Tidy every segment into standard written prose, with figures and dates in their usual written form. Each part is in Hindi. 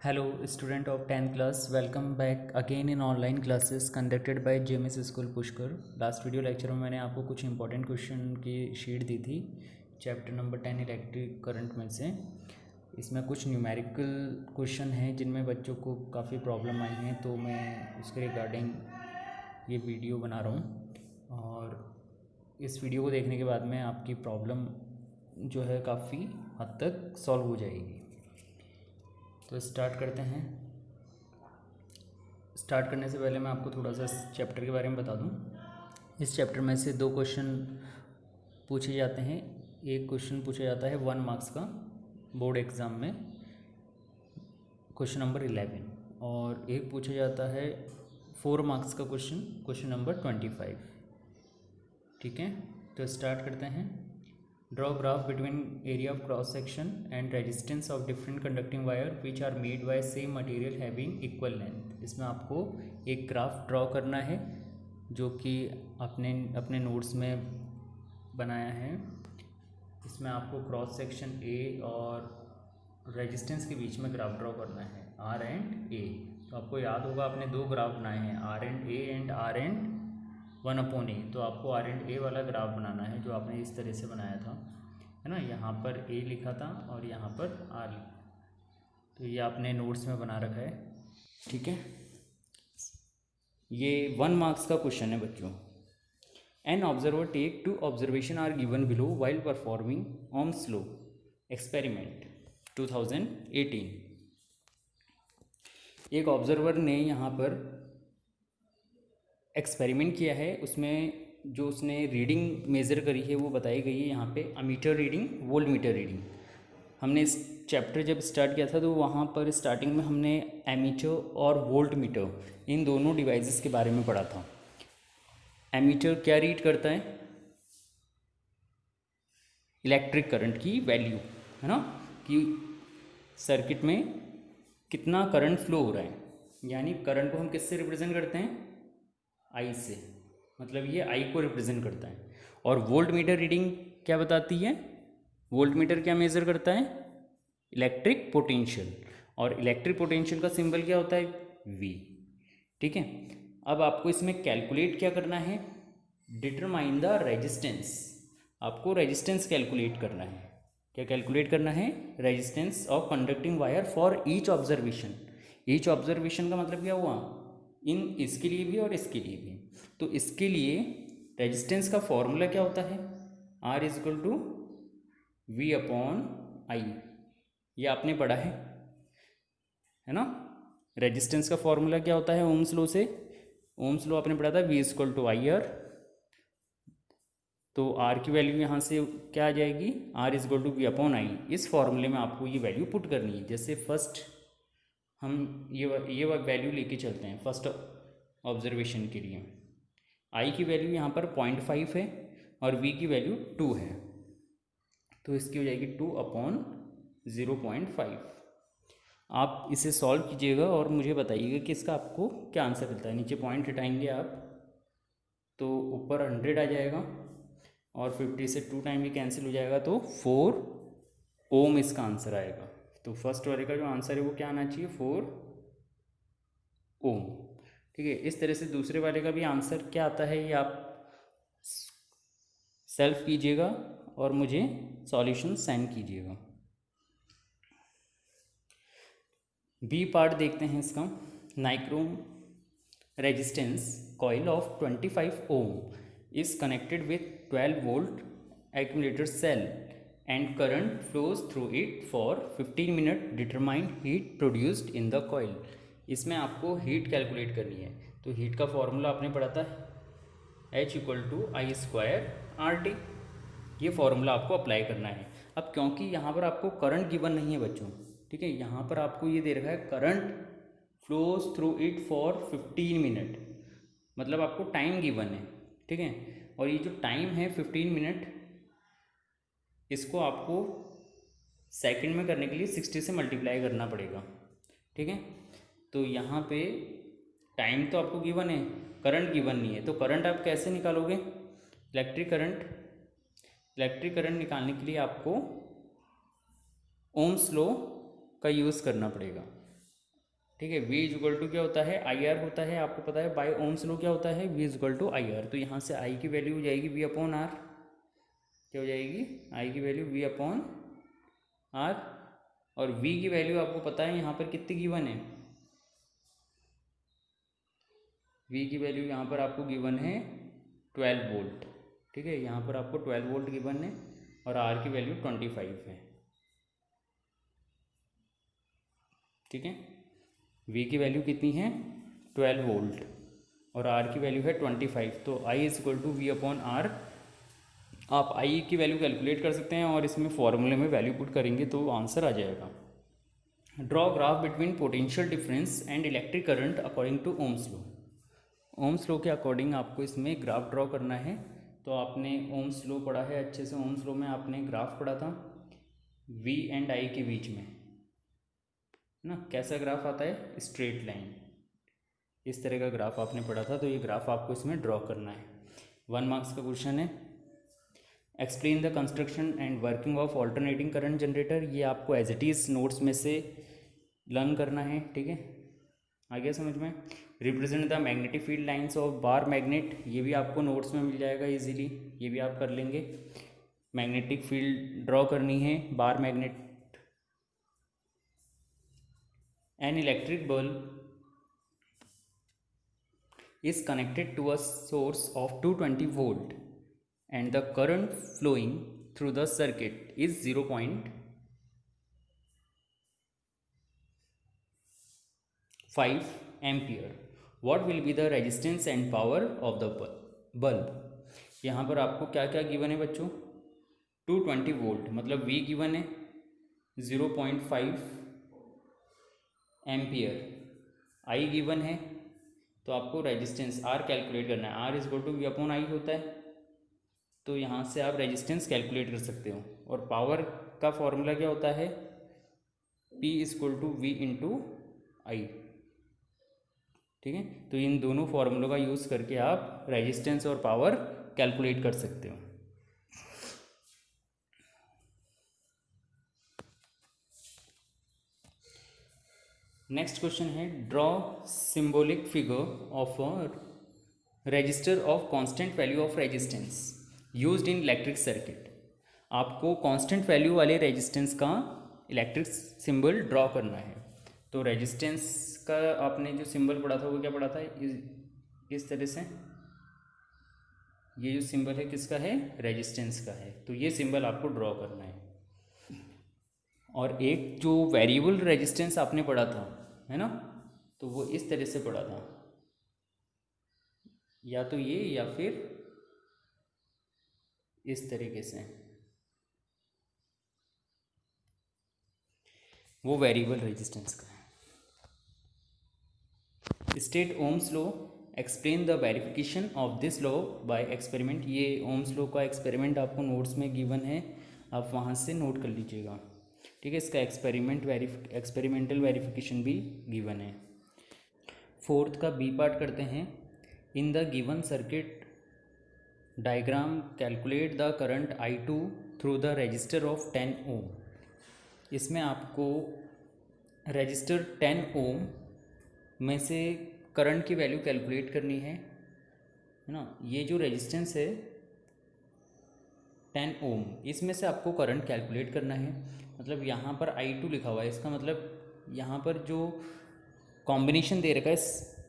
Hello, student of 10th class. Welcome back again in online classes conducted by JMS School Pushkar. Last video lecture में मैंने आपको कुछ इंपॉर्टेंट क्वेश्चन की शीट दी थी चैप्टर नंबर 10 इलेक्ट्रिक करंट में से। इसमें कुछ न्यूमेरिकल क्वेश्चन हैं जिनमें बच्चों को काफ़ी प्रॉब्लम आई हैं, तो मैं उसके रिगार्डिंग ये वीडियो बना रहा हूँ। और इस वीडियो को देखने के बाद में आपकी प्रॉब्लम जो है काफ़ी हद तक सॉल्व हो जाएगी। तो स्टार्ट करते हैं। स्टार्ट करने से पहले मैं आपको थोड़ा सा चैप्टर के बारे में बता दूं। इस चैप्टर में से 2 क्वेश्चन पूछे जाते हैं। एक क्वेश्चन पूछा जाता है 1 मार्क्स का बोर्ड एग्ज़ाम में, क्वेश्चन नंबर 11, और एक पूछा जाता है 4 मार्क्स का क्वेश्चन नंबर 25। ठीक है, तो स्टार्ट करते हैं। Draw graph between area of cross section and resistance of different conducting wire which are made by same material having equal length. इसमें आपको एक ग्राफ ड्रॉ करना है जो कि आपने अपने नोट्स में बनाया है। इसमें आपको क्रॉस सेक्शन ए और रेजिस्टेंस के बीच में ग्राफ ड्रॉ करना है, आर एंड ए। तो आपको याद होगा आपने 2 ग्राफ बनाए हैं, R and A and R and 1/a। तो आपको आर एंड ए वाला ग्राफ बनाना है जो आपने इस तरह से बनाया था, है ना। यहाँ पर ए लिखा था और यहाँ पर आर। तो ये आपने नोट्स में बना रखा है, ठीक है। ये 1 मार्क्स का क्वेश्चन है बच्चों। An observer take 2 observation are given below while performing Ohm's law experiment 2018। एक ऑब्जर्वर ने यहाँ पर एक्सपेरिमेंट किया है, उसमें जो उसने रीडिंग मेज़र करी है वो बताई गई है यहाँ पे, ammeter reading, volt meter reading. हमने इस चैप्टर जब स्टार्ट किया था तो वहाँ पर स्टार्टिंग में हमने एमीटर और वोल्ट मीटर इन दोनों डिवाइसेस के बारे में पढ़ा था। एमीटर क्या रीड करता है? इलेक्ट्रिक करंट की वैल्यू, है ना, कि सर्किट में कितना करंट फ्लो हो रहा है। यानी करंट को हम किससे रिप्रेजेंट करते हैं? आई से, मतलब ये आई को रिप्रेजेंट करता है। और वोल्ट मीटर रीडिंग क्या बताती है? वोल्ट मीटर क्या मेज़र करता है? इलेक्ट्रिक पोटेंशियल, और इलेक्ट्रिक पोटेंशियल का सिंबल क्या होता है? वी। ठीक है, अब आपको इसमें कैलकुलेट क्या करना है? Determine the resistance. आपको रेजिस्टेंस कैलकुलेट करना है। क्या कैलकुलेट करना है? Resistance of conducting wire for each observation. Each observation का मतलब क्या हुआ? इन इसके लिए भी और इसके लिए भी। तो इसके लिए रेजिस्टेंस का फॉर्मूला क्या होता है? R is equal to V upon I. ये आपने पढ़ा है ना। रेजिस्टेंस का फॉर्मूला क्या होता है ओम्स लॉ से? ओम्स लॉ आपने पढ़ा था, V is equal to I R. तो R की वैल्यू यहाँ से क्या आ जाएगी? R is equal to V upon I. इस फॉर्मूले में आपको ये वैल्यू पुट करनी है। जैसे फर्स्ट हम ये वैल्यू लेके चलते हैं फर्स्ट ऑब्जर्वेशन के लिए। आई की वैल्यू यहाँ पर 0.5 है और वी की वैल्यू 2 है, तो इसकी हो जाएगी 2 अपॉन 0.5। आप इसे सॉल्व कीजिएगा और मुझे बताइएगा कि इसका आपको क्या आंसर मिलता है। नीचे पॉइंट हटाएंगे आप तो ऊपर 100 आ जाएगा और 50 से 2 टाइम भी कैंसिल हो जाएगा, तो 4 ओम इसका आंसर आएगा। तो फर्स्ट वाले का जो आंसर है वो क्या आना चाहिए? 4 ओम। ठीक है, इस तरह से दूसरे वाले का भी आंसर क्या आता है ये आप सेल्फ कीजिएगा और मुझे सॉल्यूशन सेंड कीजिएगा। बी पार्ट देखते हैं इसका। Nichrome resistance coil of 25 ohm is connected with 12 volt accumulator cell and current flows through it for 15 minute. Determine heat produced in the coil. इसमें आपको हीट कैलकुलेट करनी है। तो हीट का फॉर्मूला आपने पढ़ा था, H equal to I square R T. ये फॉर्मूला आपको अप्लाई करना है। अब क्योंकि यहाँ पर आपको करंट गिवन नहीं है बच्चों, ठीक है, यहाँ पर आपको ये दे रखा है current flows through it for 15 minute, मतलब आपको टाइम गिवन है, ठीक है। और ये जो टाइम है 15 मिनट, इसको आपको सेकंड में करने के लिए 60 से मल्टीप्लाई करना पड़ेगा, ठीक है। तो यहाँ पे टाइम तो आपको गिवन है, करंट गिवन नहीं है, तो करंट आप कैसे निकालोगे? इलेक्ट्रिक करंट निकालने के लिए आपको ओम्स लॉ का यूज़ करना पड़ेगा। ठीक है। V इज इक्वल टू क्या होता है, आई आर होता है, आपको पता है बाय ओम्स लॉ क्या होता है, V is equal to I R. तो यहाँ से I की वैल्यू हो जाएगी V अपॉन आर, क्या हो जाएगी, I की वैल्यू V अपॉन आर, और V की वैल्यू आपको पता है यहाँ पर कितनी गिवन है, V की वैल्यू यहाँ पर आपको गिवन है 12 वोल्ट। ठीक है, यहाँ पर आपको 12 वोल्ट गिवन है और R की वैल्यू 25 है। ठीक है, V की वैल्यू कितनी है 12 वोल्ट और R की वैल्यू है 25। तो I is equal to V upon R. आप I की वैल्यू कैलकुलेट कर सकते हैं और इसमें फॉर्मूले में वैल्यू पुट करेंगे तो आंसर आ जाएगा। Draw graph between potential difference and electric current according to Ohm's law. Ohm's law के अकॉर्डिंग आपको इसमें ग्राफ ड्रॉ करना है। तो आपने ओम्स लॉ पढ़ा है अच्छे से, ओम्स लॉ में आपने ग्राफ पढ़ा था V एंड I के बीच में ना, कैसा ग्राफ आता है, स्ट्रेट लाइन, इस तरह का ग्राफ आपने पढ़ा था। तो ये ग्राफ आपको इसमें ड्रॉ करना है। 1 मार्क्स का क्वेश्चन है। Explain the construction and working of alternating current generator. ये आपको एज इट इज़ नोट्स में से लर्न करना है। ठीक है, आ गया समझ में। Represent the magnetic field lines of bar magnet, ये भी आपको नोट्स में मिल जाएगा इजीली, ये भी आप कर लेंगे। मैग्नेटिक फील्ड ड्रॉ करनी है bar magnet. An electric bulb is connected to a source of 220 volt and the current flowing through the circuit is 0.5 ampere. What will be the resistance and power of the bulb? यहाँ पर आपको क्या क्या गिवन है बच्चों, 220 वोल्ट मतलब V गिवन है 0.5 एम्पियर, I गिवन है, तो आपको रेजिस्टेंस R कैलकुलेट करना है। R is equal to V upon I होता है, तो यहाँ से आप रेजिस्टेंस कैलकुलेट कर सकते हो। और पावर का फॉर्मूला क्या होता है, P is equal to V into I. ठीक है, तो इन दोनों फॉर्मूलों का यूज़ करके आप रेजिस्टेंस और पावर कैलकुलेट कर सकते हो। नेक्स्ट क्वेश्चन है, draw symbolic figure of a resistor of constant value of resistance used in electric circuit. आपको कांस्टेंट वैल्यू वाले रेजिस्टेंस का इलेक्ट्रिक सिंबल ड्रॉ करना है। तो रेजिस्टेंस का आपने जो सिंबल पढ़ा था वो क्या पढ़ा था, इस तरह से, ये जो सिंबल है किसका है, रेजिस्टेंस का है। तो ये सिंबल आपको ड्रॉ करना है। और एक जो वेरिएबल रेजिस्टेंस आपने पढ़ा था, है ना, तो वो इस तरह से पढ़ा था, या तो ये या फिर इस तरीके से, वो वेरिएबल रेजिस्टेंस का है। State Ohm's law, explain the verification of this law by experiment. ये ओम्स लॉ का एक्सपेरिमेंट आपको नोट्स में गिवन है, आप वहाँ से नोट कर लीजिएगा। ठीक है, इसका एक्सपेरिमेंटल वेरिफिकेशन भी गिवन है। फोर्थ का बी पार्ट करते हैं। In the given circuit diagram calculate the current I2 through the register of 10 ओम। इसमें आपको रजिस्टर 10 ओम में से करंट की वैल्यू कैलकुलेट करनी है ना। ये जो रेजिस्टेंस है 10 ओम, इसमें से आपको करंट कैलकुलेट करना है। मतलब यहाँ पर I2 लिखा हुआ है, इसका मतलब यहाँ पर जो कॉम्बिनेशन दे रखा है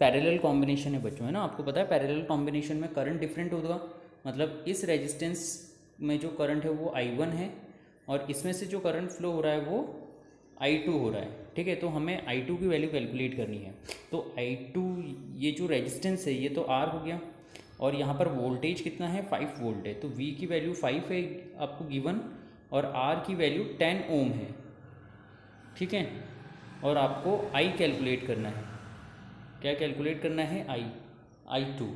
पैरेलल कॉम्बिनेशन है बच्चों, है ना। आपको पता है पैरेलल कॉम्बिनेशन में करंट डिफरेंट होगा, मतलब इस रेजिस्टेंस में जो करंट है वो I1 है और इसमें से जो करंट फ्लो हो रहा है वो I2 हो रहा है। ठीक है, तो हमें I2 की वैल्यू कैलकुलेट करनी है। तो I2, ये जो रेजिस्टेंस है ये तो R हो गया और यहाँ पर वोल्टेज कितना है, 5 वोल्ट है। तो V की वैल्यू 5 है आपको गिवन और R की वैल्यू 10 ओम है। ठीक है, और आपको I कैलकुलेट करना है। क्या कैलकुलेट करना है, I2।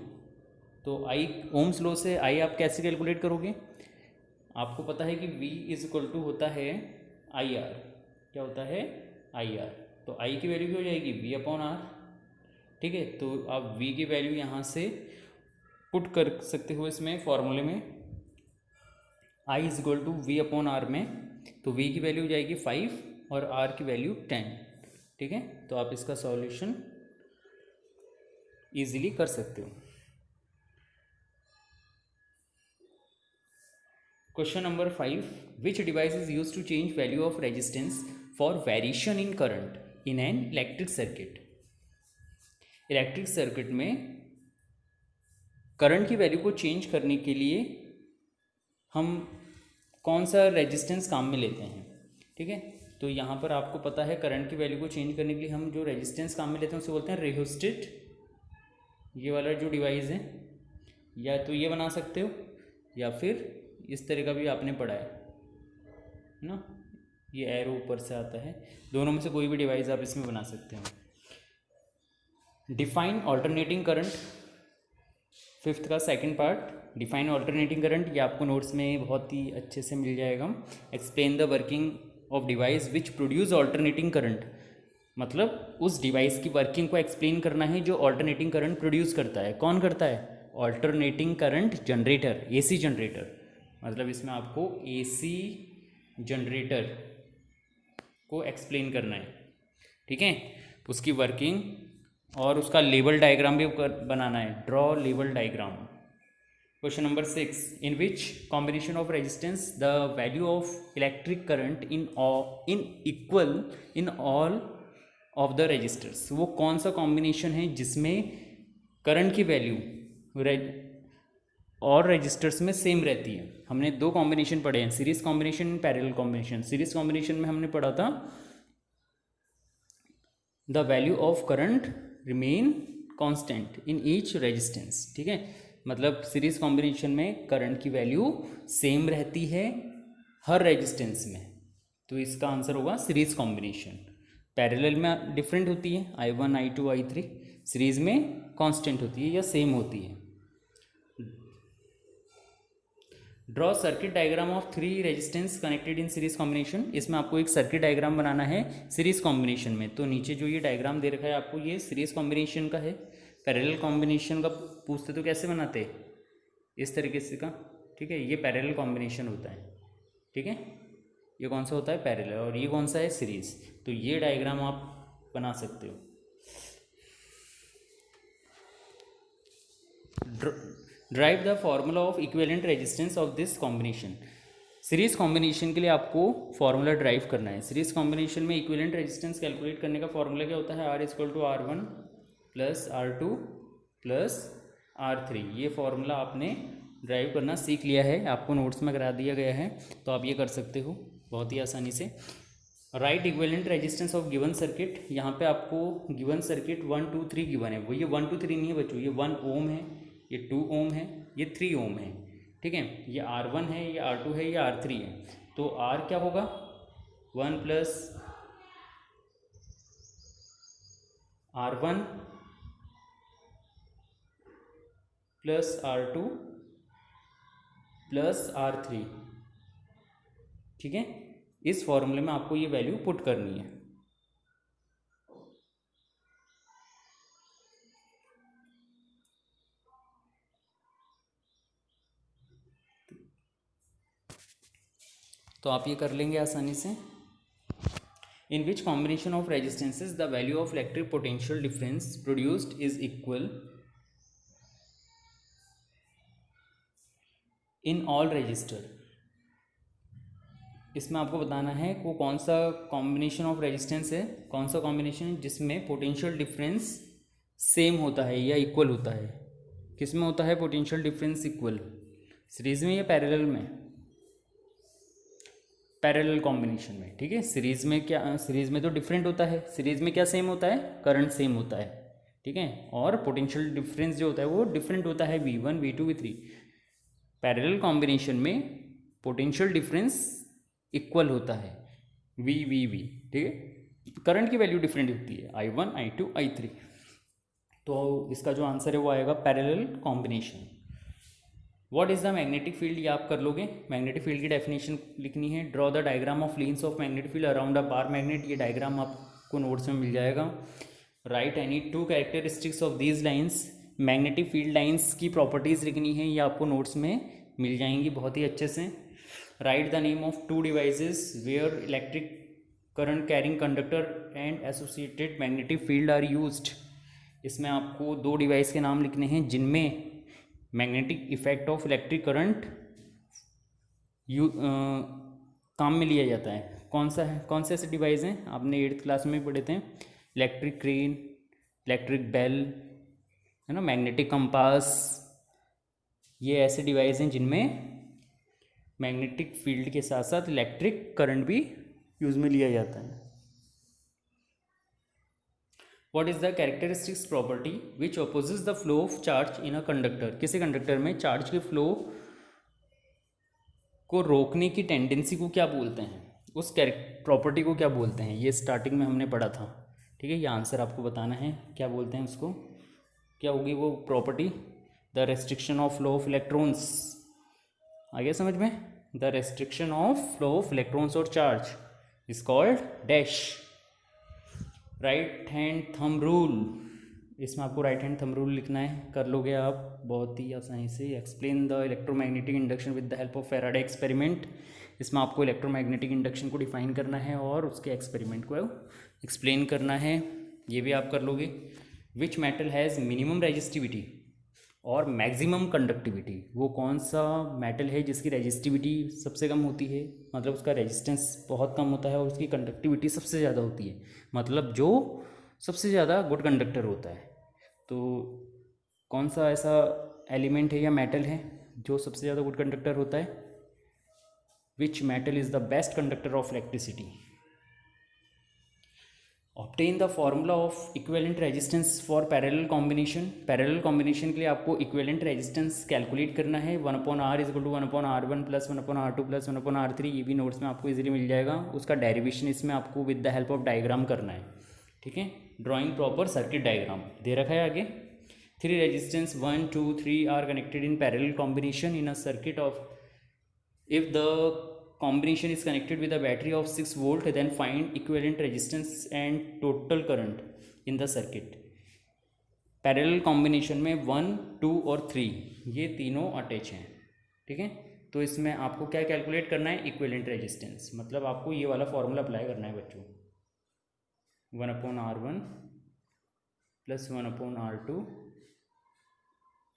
तो I ओम्स लॉ से I आप कैसे कैलकुलेट करोगे, आपको पता है कि V इज इक्वल टू होता है IR। क्या होता है, IR। तो I की वैल्यू क्या हो जाएगी, V अपॉन R। ठीक है, तो आप V की वैल्यू यहाँ से पुट कर सकते हो इसमें फॉर्मूले में, I is equal to V upon R में। तो V की वैल्यू हो जाएगी 5 और R की वैल्यू 10। ठीक ठीक है, तो आप इसका सॉल्यूशन इजीली कर सकते हो। Question number 5, which device is use to change value of resistance for variation in current in an electric circuit. Electric circuit में करंट की वैल्यू को चेंज करने के लिए हम कौन सा रेजिस्टेंस काम में लेते हैं। ठीक है, तो यहाँ पर आपको पता है करंट की वैल्यू को चेंज करने के लिए हम जो रेजिस्टेंस काम में लेते हैं उसे बोलते हैं रेहोस्टेट। ये वाला जो डिवाइस है, या तो ये बना सकते हो या फिर इस तरह का भी आपने पढ़ा है ना, ये एरो ऊपर से आता है, दोनों में से कोई भी डिवाइस आप इसमें बना सकते हो। डिफाइन ऑल्टरनेटिंग करंट, फिफ्थ का second part, define alternating current, ये आपको नोट्स में बहुत ही अच्छे से मिल जाएगा। Explain the working of device which produce alternating current, मतलब उस डिवाइस की वर्किंग को एक्सप्लेन करना है जो ऑल्टरनेटिंग करंट प्रोड्यूस करता है। कौन करता है? Alternating current generator, AC generator, मतलब इसमें आपको एसी जनरेटर को एक्सप्लेन करना है। ठीक है, उसकी वर्किंग और उसका लेवल डायग्राम भी बनाना है, ड्रॉ लेवल diagram. Question number 6, in which combination of resistance the value of electric current in equal in all of the resistors. वो कौन सा कॉम्बिनेशन है जिसमें करंट की वैल्यू और रजिस्टर्स में सेम रहती है। हमने दो कॉम्बिनेशन पढ़े हैं, series combination, parallel combination. Series combination में हमने पढ़ा था the value of current remain constant in each resistance. ठीक है, मतलब सीरीज कॉम्बिनेशन में करंट की वैल्यू सेम रहती है हर रेजिस्टेंस में, तो इसका आंसर होगा सीरीज कॉम्बिनेशन। पैरेलल में डिफरेंट होती है, I1 I2 I3, सीरीज में कांस्टेंट होती है या सेम होती है। Draw circuit diagram of 3 resistance connected in series combination. इसमें आपको एक सर्किट डायग्राम बनाना है सीरीज कॉम्बिनेशन में। तो नीचे जो ये डायग्राम दे रखा है आपको, ये सीरीज कॉम्बिनेशन का है। पैरेलल कॉम्बिनेशन का पूछते तो कैसे बनाते, इस तरीके से का। ठीक है, ये पैरेलल कॉम्बिनेशन होता है। ठीक है, ये कौन सा होता है? पैरेलल। और ये कौन सा है? सीरीज। तो ये डायग्राम आप बना सकते हो। Drive the formula of equivalent resistance of this combination. Series combination के लिए आपको फॉर्मूला ड्राइव करना है। सीरीज कॉम्बिनेशन में इक्विवेलेंट रेजिस्टेंस कैलकुलेट करने का फॉर्मूला क्या होता है? R = R1 + R2 + R3। ये फॉर्मूला आपने ड्राइव करना सीख लिया है, आपको नोट्स में करा दिया गया है, तो आप ये कर सकते हो बहुत ही आसानी से। Right equivalent resistance of given circuit. यहाँ पे आपको गिवन सर्किट 1 2 3 गिवन है, वो ये 1 2 3 नहीं है बच्चों, ये 1 ओम है, ये 2 ओम है, ये 3 ओम है। ठीक है, ये R1 है, ये R2 है, ये R3 है। तो R क्या होगा? 1 + R1 + R2 + R3। ठीक है, इस फॉर्मूले में आपको ये वैल्यू पुट करनी है। तो आप ये कर लेंगे आसानी से। In which combination of resistances the value of electric potential difference produced is equal in all resistor. इसमें आपको बताना है वो कौन सा कॉम्बिनेशन ऑफ रेजिस्टेंस है, कौन सा कॉम्बिनेशन जिसमें पोटेंशियल डिफरेंस सेम होता है या इक्वल होता है। किस में होता है पोटेंशियल डिफरेंस इक्वल? सीरीज में या पैरेलल में? पैरेलल कॉम्बिनेशन में। ठीक है, सीरीज में क्या, सीरीज में तो डिफरेंट होता है। सीरीज में क्या सेम होता है? करंट सेम होता है। ठीक है, और पोटेंशियल डिफरेंस जो होता है वो डिफरेंट होता है, V1 V2 V3। Parallel combination में पोटेंशियल डिफरेंस इक्वल होता है, V। ठीक है, करंट की वैल्यू डिफरेंट होती है, I1 I2 I3। तो इसका जो आंसर है वो आएगा parallel combination. What is the magnetic field, ये आप कर लोगे। मैग्नेटिक फील्ड की डेफिनेशन लिखनी है। Draw the diagram of lines of magnetic field around a bar magnet. ये डायग्राम आपको नोट्स में मिल जाएगा। Right any 2 characteristics of these lines. Magnetic field lines की प्रॉपर्टीज़ लिखनी है, ये आपको नोट्स में मिल जाएंगी बहुत ही अच्छे से। Write the name of 2 devices where electric current carrying conductor and associated magnetic field are used. इसमें आपको दो डिवाइस के नाम लिखने हैं जिनमें magnetic effect of electric current काम में लिया जाता है। कौन सा है, कौन से ऐसे डिवाइस हैं, आपने 8th क्लास में पढ़े थे, इलेक्ट्रिक क्रेन, इलेक्ट्रिक बेल, है ना, मैग्नेटिक कंपास। ये ऐसे डिवाइस हैं जिनमें मैग्नेटिक फील्ड के साथ साथ इलेक्ट्रिक करंट भी यूज में लिया जाता है। What is the characteristics property which opposes the flow of charge in a conductor? किसी कंडक्टर में चार्ज के फ्लो को रोकने की टेंडेंसी को क्या बोलते हैं, उस प्रॉपर्टी को क्या बोलते हैं, ये स्टार्टिंग में हमने पढ़ा था। ठीक है, ये आंसर आपको बताना है, क्या बोलते हैं उसको, क्या होगी वो property, the restriction of flow of electrons. आ गया समझ में, the restriction of flow of electrons और charge is called dash right hand thumb rule. इसमें आपको राइट हैंड थंब रूल लिखना है, कर लोगे आप बहुत ही आसानी से। Explain the electromagnetic induction with the help of Faraday experiment. इसमें आपको इलेक्ट्रोमैग्नेटिक इंडक्शन को डिफाइन करना है और उसके एक्सपेरिमेंट को एक्सप्लेन करना है, ये भी आप कर लोगे। Which metal has minimum resistivity और मैक्सिमम कंडक्टिविटी, वो कौन सा मेटल है जिसकी रेजिस्टिविटी सबसे कम होती है, मतलब उसका रेजिस्टेंस बहुत कम होता है और उसकी कंडक्टिविटी सबसे ज़्यादा होती है, मतलब जो सबसे ज़्यादा गुड कंडक्टर होता है। तो कौन सा ऐसा एलिमेंट है या मेटल है जो सबसे ज़्यादा गुड कंडक्टर होता है? Which metal is the best conductor of electricity? Obtain the formula of equivalent resistance for parallel combination. Parallel combination के लिए आपको इक्विवेलेंट रेजिस्टेंस कैलकुलेट करना है। 1/r is equal to 1/r1 plus 1/r2 plus 1/r3। ये भी नोट्स में आपको इजीली मिल जाएगा। उसका डेरिवेशन इसमें आपको with the help of diagram करना है। ठीक है, ड्राइंग प्रॉपर सर्किट डायग्राम दे रखा है आगे। 3 resistance 1, 2, 3 are connected in parallel combination in a circuit of, if the combination is connected with a battery of 6 volt, then find equivalent resistance and total current in the circuit। Parallel combination में 1, 2 और 3 ये तीनों अटैच हैं। ठीक है, तो इसमें आपको क्या कैलकुलेट करना है, इक्विवेलेंट रेजिस्टेंस, मतलब आपको ये वाला फॉर्मूला अप्लाई करना है बच्चों, 1/r1 plus 1/r2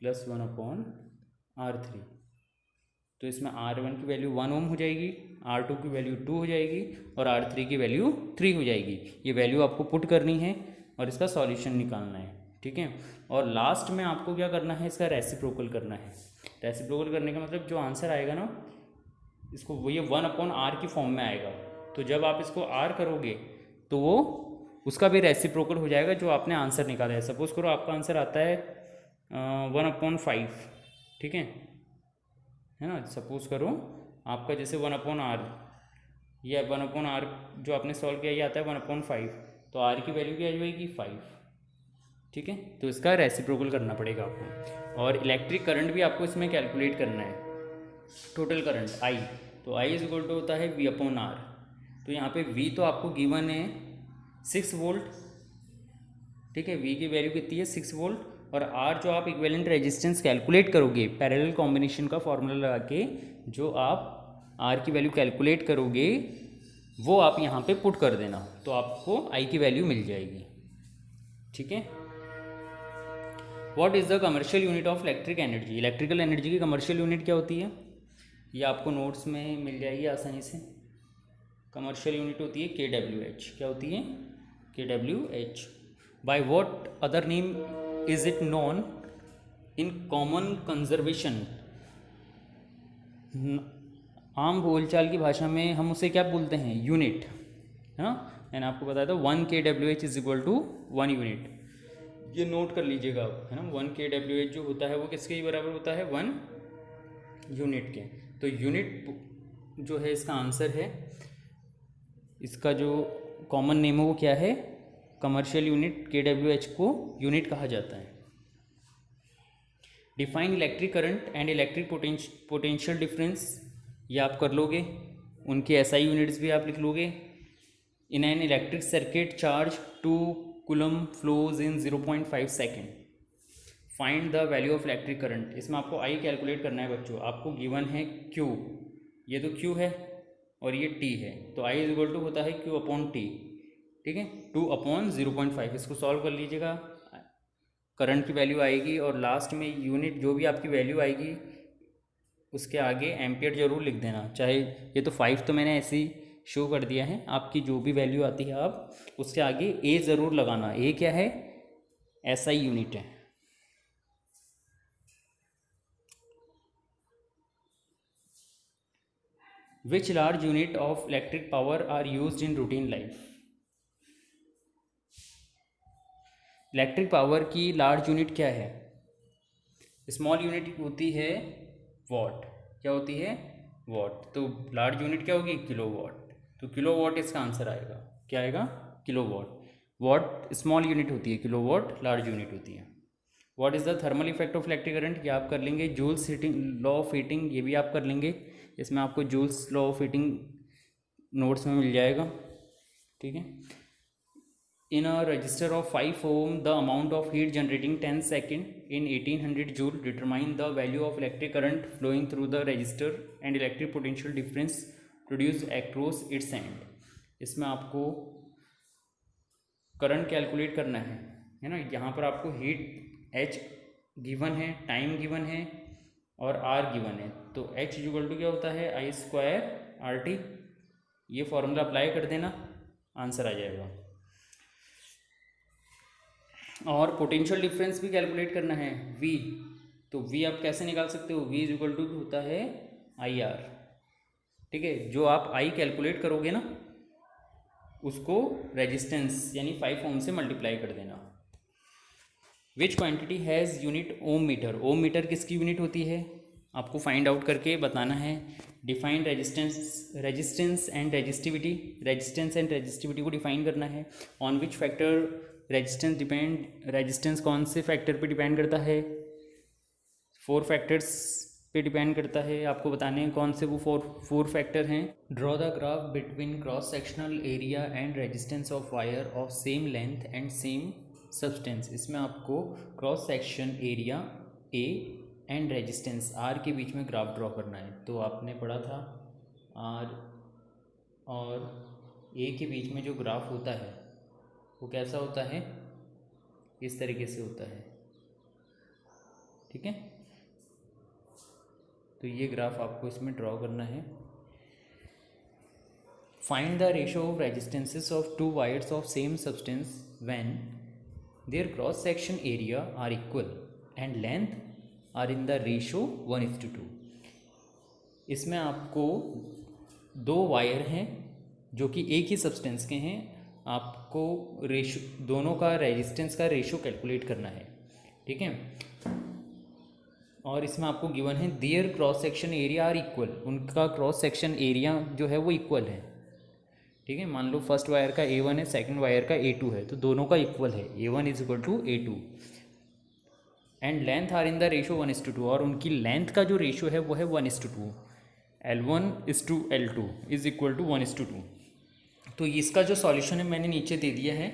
plus 1/r3। तो इसमें R1 की वैल्यू 1 ओम हो जाएगी, R2 की वैल्यू 2 हो जाएगी और R3 की वैल्यू 3 हो जाएगी। ये वैल्यू आपको पुट करनी है और इसका सॉल्यूशन निकालना है। ठीक है, और लास्ट में आपको क्या करना है, इसका रेसिप्रोकल करना है। रेसिप्रोकल करने का मतलब जो आंसर आएगा ना, इसको वो ये 1/r की फॉर्म में आएगा। तो जब आप इसको R करोगे तो वो उसका भी रेसिप्रोकल हो जाएगा जो आपने आंसर निकाला है। सपोज करो आपका आंसर आता है 1/5। ठीक है ना, सपोज करो आपका जैसे 1/r या 1/r जो आपने सॉल्व किया ये आता है 1/5, तो r की वैल्यू क्या आ जाएगी 5। ठीक है, तो इसका रेसिप्रोकल करना पड़ेगा आपको। और इलेक्ट्रिक करंट भी आपको इसमें कैलकुलेट करना है, टोटल करंट I। तो I इज इक्वल टू होता है V/R। तो यहाँ पे V तो आपको गिवन है 6 वोल्ट। ठीक है, V की वैल्यू कितनी है 6 वोल्ट, और R जो आप इक्विवेलेंट रेजिस्टेंस कैलकुलेट करोगे पैरेलल कॉम्बिनेशन का फॉर्मूला लगा के, जो आप R की वैल्यू कैलकुलेट करोगे वो आप यहाँ पे पुट कर देना, तो आपको I की वैल्यू मिल जाएगी। ठीक है, what is the commercial unit of electric energy? Electrical energy की कमर्शियल यूनिट क्या होती है, ये आपको नोट्स में मिल जाएगी आसानी से। कमर्शियल यूनिट होती है kWh। क्या होती है, kWh। By what other name is it known in common conservation? आम बोलचाल की भाषा में हम उसे क्या बोलते हैं, यूनिट। हाँ, मैंने आपको बताया था 1 kWh is equal to 1 unit. ये नोट कर लीजिएगा आप, है ना। 1 kWh जो होता है वो किसके ही बराबर होता है, 1 यूनिट के। तो यूनिट जो है इसका आंसर है, इसका जो कॉमन नेम है वो क्या है, कमर्शियल यूनिट। kWh को यूनिट कहा जाता है। Define electric current and electric potential difference, ये आप कर लोगे। उनकी SI यूनिट्स भी आप लिख लोगे। इन an electric circuit charge 2 coulomb flows in 0.5 second. Find the value of electric current. इसमें आपको I कैलकुलेट करना है बच्चों। आपको गिवन है Q, ये तो Q है, और ये टी है, तो आई इज इक्वल टू होता है क्यू अपॉन टी, ठीक है, 2/0.5। इसको सॉल्व कर लीजिएगा, करंट की वैल्यू आएगी और लास्ट में यूनिट जो भी आपकी वैल्यू आएगी उसके आगे एम्पियर जरूर लिख देना। चाहे ये तो 5 तो मैंने ऐसे ही शो कर दिया है, आपकी जो भी वैल्यू आती है आप उसके आगे ए ज़रूर लगाना। ए क्या है? SI यूनिट है। Which large unit of electric power are used in routine life? Electric power की लार्ज यूनिट क्या है? स्मॉल यूनिट होती है वॉट। क्या होती है? वॉट। तो लार्ज यूनिट क्या होगी? किलोवाट। तो किलोवाट इसका आंसर आएगा। क्या आएगा? किलोवाट। वॉट स्मॉल यूनिट होती है, किलोवाट लार्ज यूनिट होती है। What is the thermal effect of electric current? ये आप कर लेंगे। Joule's heating law of heating, ये भी आप कर लेंगे। इसमें आपको Joule's law of heating notes में मिल जाएगा, ठीक है। In a resistor of 5 ohm the amount of heat generating 10 second in 1800 joule determine the value of electric current flowing through the resistor and electric potential difference produce across its and. इसमें आपको करंट कैलकुलेट करना है ना। यहाँ पर आपको हीट H गिवन है, टाइम गिवन है और R गिवन है। तो H इक्वल टू क्या होता है? I² RT। ये फॉर्मूला अप्लाई कर देना, आंसर आ जाएगा। और पोटेंशियल डिफरेंस भी कैलकुलेट करना है, V। तो V आप कैसे निकाल सकते हो? V इज इक्वल टू होता है IR, ठीक है। जो आप I कैलकुलेट करोगे ना उसको रेजिस्टेंस यानी 5 ओम से मल्टीप्लाई कर देना। Which quantity has unit ohm meter? Ohm meter किसकी यूनिट होती है? आपको फाइंड आउट करके बताना है। Define resistance and resistivity. Resistance and resistivity को डिफाइन करना है। On which factor resistance depend? Resistance कौन से फैक्टर पे डिपेंड करता है? 4 फैक्टर्स पे डिपेंड करता है। आपको बताने हैं कौन से वो फोर फैक्टर हैं। Draw the graph between cross sectional area and resistance of wire of same length and same substance. इसमें आपको cross section area A and resistance R के बीच में ग्राफ ड्रॉ करना है। तो आपने पढ़ा था R और A के बीच में जो ग्राफ होता है वो कैसा होता है? इस तरीके से होता है, ठीक है। तो ये ग्राफ आपको इसमें ड्रॉ करना है। Find the ratio of resistances of 2 wires of same substance when their cross section area are equal and length are in the ratio 1:2। इसमें आपको 2 वायर हैं जो कि एक ही सब्सटेंस के हैं। आपको रेशो दोनों का रेजिस्टेंस का रेशो कैलकुलेट करना है, ठीक है। और इसमें आपको गिवन है there cross section area are equal. उनका क्रॉस सेक्शन एरिया जो है वो इक्वल है, ठीक है। मान लो फर्स्ट वायर का A1 है, सेकंड वायर का A2 है, तो दोनों का इक्वल है। A1 is equal to A2 and length are in the ratio 1:2। और उनकी लेंथ का जो रेशो है वो है 1:2। L1:L2 is equal to 1:2। तो इसका जो सॉल्यूशन है मैंने नीचे दे दिया है,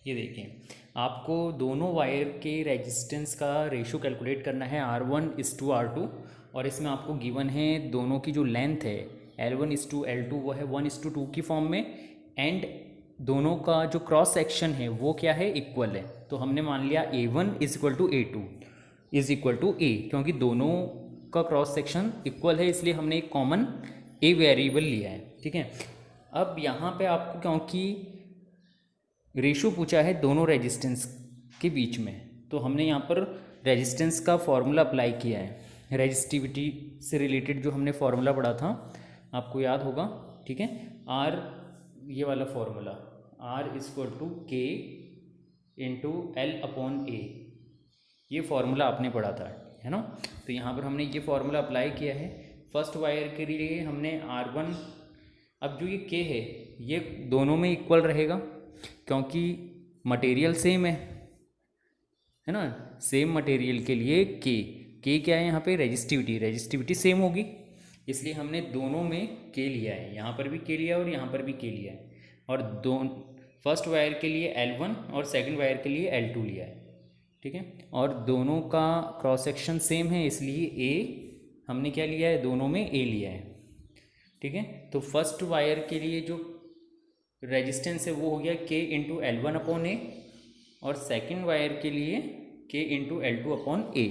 ये देखें। आपको दोनों वायर के रेजिस्टेंस का रेशो कैलकुलेट करना है R1:R2। और इसमें आपको गिवन है दोनों की जो लेंथ है L1:L2 वो है 1:2 की फॉर्म में। एंड दोनों का जो क्रॉस सेक्शन है वो क्या है? इक्वल है। तो हमने मान लिया A1 is equal to A2 is equal to A, क्योंकि दोनों का क्रॉस सेक्शन इक्वल है इसलिए हमने एक कॉमन A वेरिएबल लिया है, ठीक है। अब यहाँ पे आपको क्योंकि रेशो पूछा है दोनों रेजिस्टेंस के बीच में, तो हमने यहाँ पर रेजिस्टेंस का फॉर्मूला अप्लाई किया है। रेजिस्टिविटी से रिलेटेड जो हमने फॉर्मूला पढ़ा था आपको याद होगा, ठीक है। R ये वाला formula R equal to K into L/A, ये फॉर्मूला आपने पढ़ा था, है ना। तो यहाँ पर हमने ये फॉर्मूला अप्लाई किया है। फर्स्ट वायर के लिए हमने R1, अब जो ये K है ये दोनों में इक्वल रहेगा क्योंकि मटेरियल सेम है ना। सेम मटेरियल के लिए के क्या है यहाँ पे? रेजिस्टिविटी सेम होगी, इसलिए हमने दोनों में के लिया है। यहाँ पर भी के लिया और यहाँ पर भी के लिया है। और फर्स्ट वायर के लिए L1 और सेकंड वायर के लिए L2 लिया है, ठीक है। और दोनों का क्रॉस सेक्शन सेम है इसलिए A हमने क्या लिया है, दोनों में ए लिया है, ठीक है। तो फर्स्ट वायर के लिए जो रेजिस्टेंस है वो हो गया के इंटू L1/A, और सेकेंड वायर के लिए के इंटू L2/A,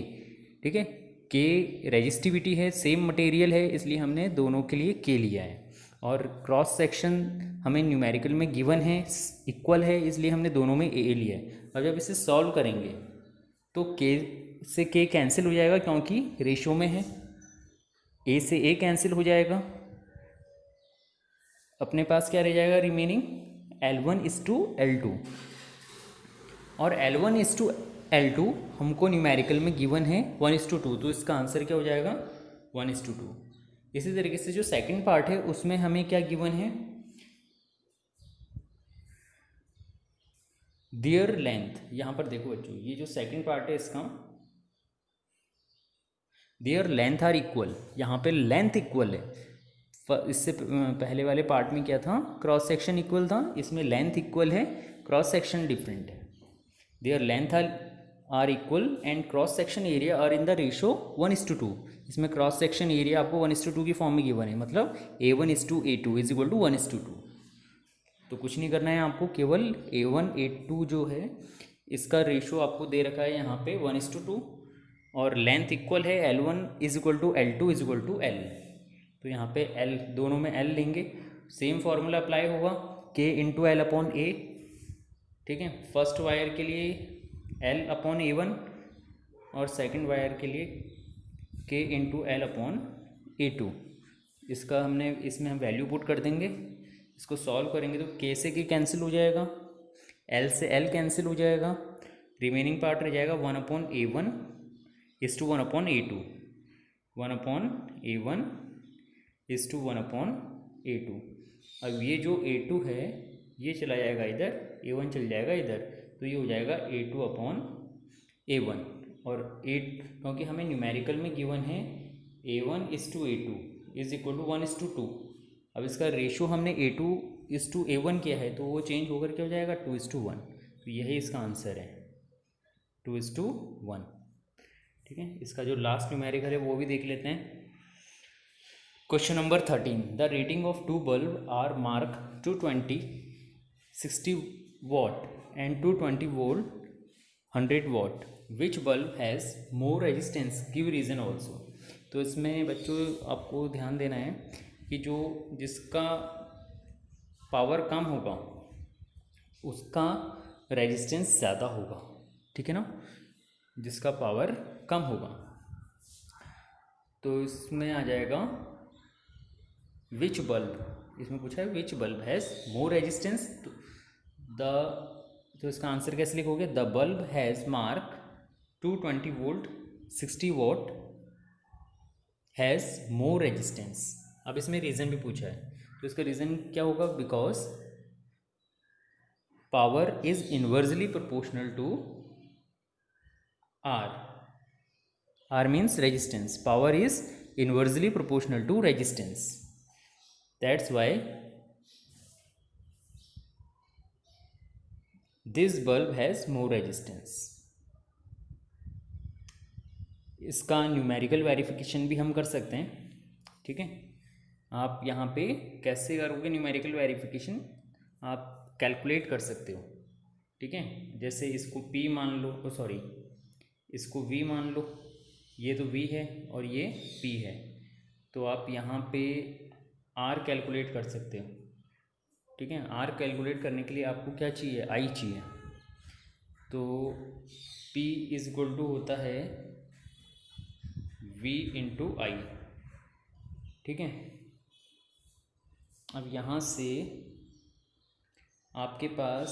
ठीक है। के रेजिस्टिविटी है, सेम मटेरियल है, इसलिए हमने दोनों के लिए के लिया है। और क्रॉस सेक्शन हमें न्यूमेरिकल में गिवन है, इक्वल है, इसलिए हमने दोनों में ए लिया है। अब जब इसे सॉल्व करेंगे तो के से के कैंसिल हो जाएगा क्योंकि रेशो में है, ए से ए कैंसिल हो जाएगा, अपने पास क्या रह जाएगा रिमेनिंग, L1:L2, और L1:L2 हमको न्यूमेरिकल में गिवन है 1:2, तो इसका आंसर क्या हो जाएगा 1:2। इसी तरीके से जो सेकंड पार्ट है उसमें हमें क्या गिवन है, देयर लेंथ। यहाँ पर देखो बच्चों, ये जो सेकंड पार्ट है इसका, देयर लेंथ आर इक्वल, यहाँ पे लेंथ इक्वल है। इससे पहले वाले पार्ट में क्या था, क्रॉस सेक्शन इक्वल था, इसमें लेंथ इक्वल है, क्रॉस सेक्शन डिफरेंट है। There length are equal and cross section area are in the ratio 1:2। इसमें क्रॉस सेक्शन एरिया आपको 1:2 की फॉर्म में गिवन है, मतलब A1:A2 इज इक्वल टू 1:2। तो कुछ नहीं करना है आपको, केवल A1:A2 जो है इसका रेशो आपको दे रखा है यहाँ पे 1:2, और लेंथ इक्वल है L1:L2:L। तो यहाँ पे L, दोनों में L लेंगे, सेम फॉर्मूला अप्लाई होगा, K इंटू L/A, ठीक है। फर्स्ट वायर के लिए L/A1 और सेकंड वायर के लिए K इंटू L/A2। इसका हमने, इसमें हम वैल्यू पुट कर देंगे, इसको सॉल्व करेंगे तो K से K कैंसिल हो जाएगा, L से L कैंसिल हो जाएगा, रिमेनिंग पार्ट रह जाएगा 1/A1 is to 1/A2, 1/A1 is to 1/A2। अब ये जो A2 है ये चला जाएगा इधर, A1 चल जाएगा इधर, तो ये हो जाएगा A2/A1। और क्योंकि हमें न्यूमेरिकल में गिवन है A1:A2 इज इक्वल टू 1:2। अब इसका रेशो हमने A2:A1 किया है, तो वो चेंज होकर क्या हो जाएगा 2:1। तो यही इसका आंसर है 2:1, ठीक है। इसका जो लास्ट न्यूमेरिकल है वो भी देख लेते हैं। Question number 13, the rating of 2 bulb are mark 220, 60 watt and 220 volt, 100 watt. Which bulb has more resistance? Give reason also. तो इसमें बच्चों आपको ध्यान देना है कि जो जिसका पावर कम होगा उसका रेजिस्टेंस ज़्यादा होगा, ठीक है ना, जिसका पावर कम होगा। तो इसमें आ जाएगा विच बल्ब, इसमें पूछा है विच बल्ब हैज़ मोर रेजिस्टेंस, तो इसका आंसर कैसे लिखोगे, the bulb has mark 220 volt 60 what has more resistance. अब इसमें रीज़न भी पूछा है, तो इसका रीज़न क्या होगा, because power is inversely proportional to R, R means resistance, power is inversely proportional to resistance, that's why this bulb has more resistance. इसका न्यूमेरिकल वेरिफिकेशन भी हम कर सकते हैं, ठीक है। आप यहाँ पे कैसे करोगे न्यूमेरिकल वेरिफिकेशन, आप कैलकुलेट कर सकते हो, ठीक है। जैसे इसको P मान लो, सॉरी इसको V मान लो, ये तो V है और ये P है, तो आप यहाँ पे R कैलकुलेट कर सकते हो, ठीक है। R कैलकुलेट करने के लिए आपको क्या चाहिए, I चाहिए, तो P इज इक्वल टू होता है V इंटू I, ठीक है। अब यहाँ से आपके पास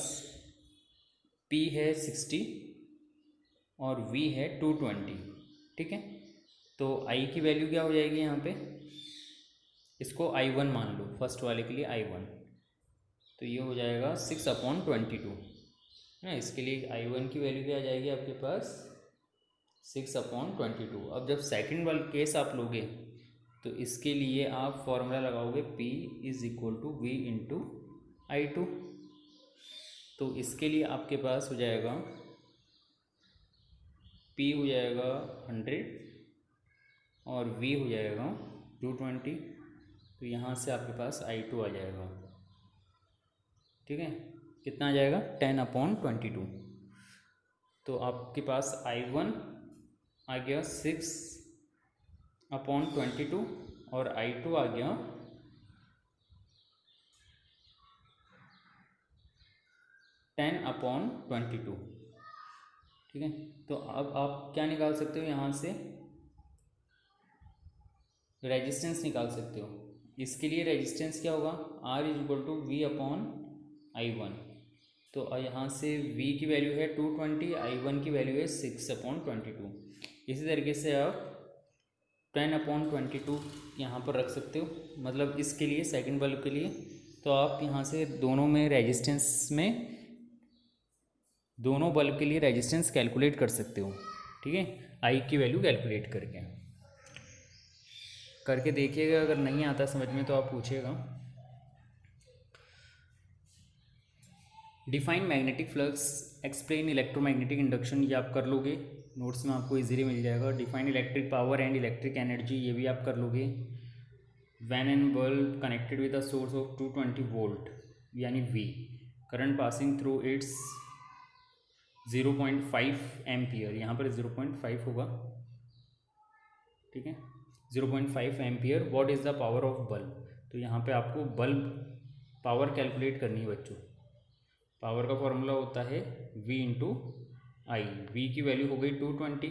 P है 60 और V है 220, ठीक है। तो I की वैल्यू क्या हो जाएगी यहाँ पे, इसको I1 मान लो, फर्स्ट वाले के लिए I1, तो ये हो जाएगा 6/22 है ना। इसके लिए I1 की वैल्यू क्या आ जाएगी आपके पास 6/22। अब जब सेकंड वाला केस आप लोगे तो इसके लिए आप फॉर्मूला लगाओगे P is equal to V into I2, तो इसके लिए आपके पास हो जाएगा P हो जाएगा 100 और v हो जाएगा 220, तो यहाँ से आपके पास I2 आ जाएगा। ठीक है, कितना आ जाएगा 10/22। तो आपके पास I1 आ गया 6/22 और I2 आ गया 10/22। ठीक है, तो अब आप क्या निकाल सकते हो यहाँ से, रेजिस्टेंस निकाल सकते हो। इसके लिए रेजिस्टेंस क्या होगा, R=V/I1। तो यहाँ से V की वैल्यू है 220, I1 की वैल्यू है 6/22। इसी तरीके से आप 10/22 यहाँ पर रख सकते हो, मतलब इसके लिए सेकंड बल्ब के लिए। तो आप यहाँ से दोनों में रेजिस्टेंस में, दोनों बल्ब के लिए रेजिस्टेंस कैलकुलेट कर सकते हो। ठीक है, I की वैल्यू कैलकुलेट करके देखिएगा, अगर नहीं आता समझ में तो आप पूछिएगा। Define magnetic flux, explain electromagnetic induction, ये आप कर लोगे, नोट्स में आपको इजीली मिल जाएगा। Define electric power and electric energy, ये भी आप कर लोगे। When an bulb connected with a source of 220 volt यानी V, current passing through it's 0.5 ampere, यहाँ पर 0.5 होगा। ठीक है, 0.5 ampere. What is the power of bulb, तो यहाँ पे आपको बल्ब पावर कैलकुलेट करनी है बच्चों। पावर का फॉर्मूला होता है V/I। V की वैल्यू हो गई 220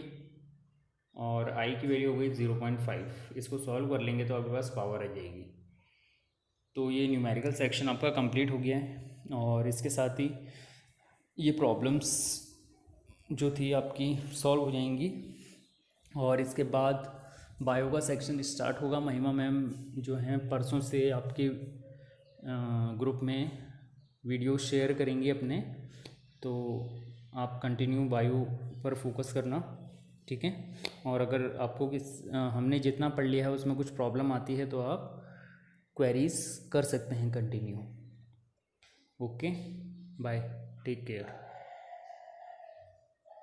और I की वैल्यू हो गई 0.5। इसको सॉल्व कर लेंगे तो आपके पास पावर आ जाएगी। तो ये न्यूमेरिकल सेक्शन आपका कंप्लीट हो गया है, और इसके साथ ही ये प्रॉब्लम्स जो थी आपकी सॉल्व हो जाएंगी। और इसके बाद बायो का सेक्शन स्टार्ट होगा। महिमा मैम जो हैं परसों से आपके ग्रुप में वीडियो शेयर करेंगी अपने, तो आप कंटिन्यू बायो पर फोकस करना। ठीक है, और अगर आपको हमने जितना पढ़ लिया है उसमें कुछ प्रॉब्लम आती है तो आप क्वेरीज कर सकते हैं continue. Okay, bye, take care.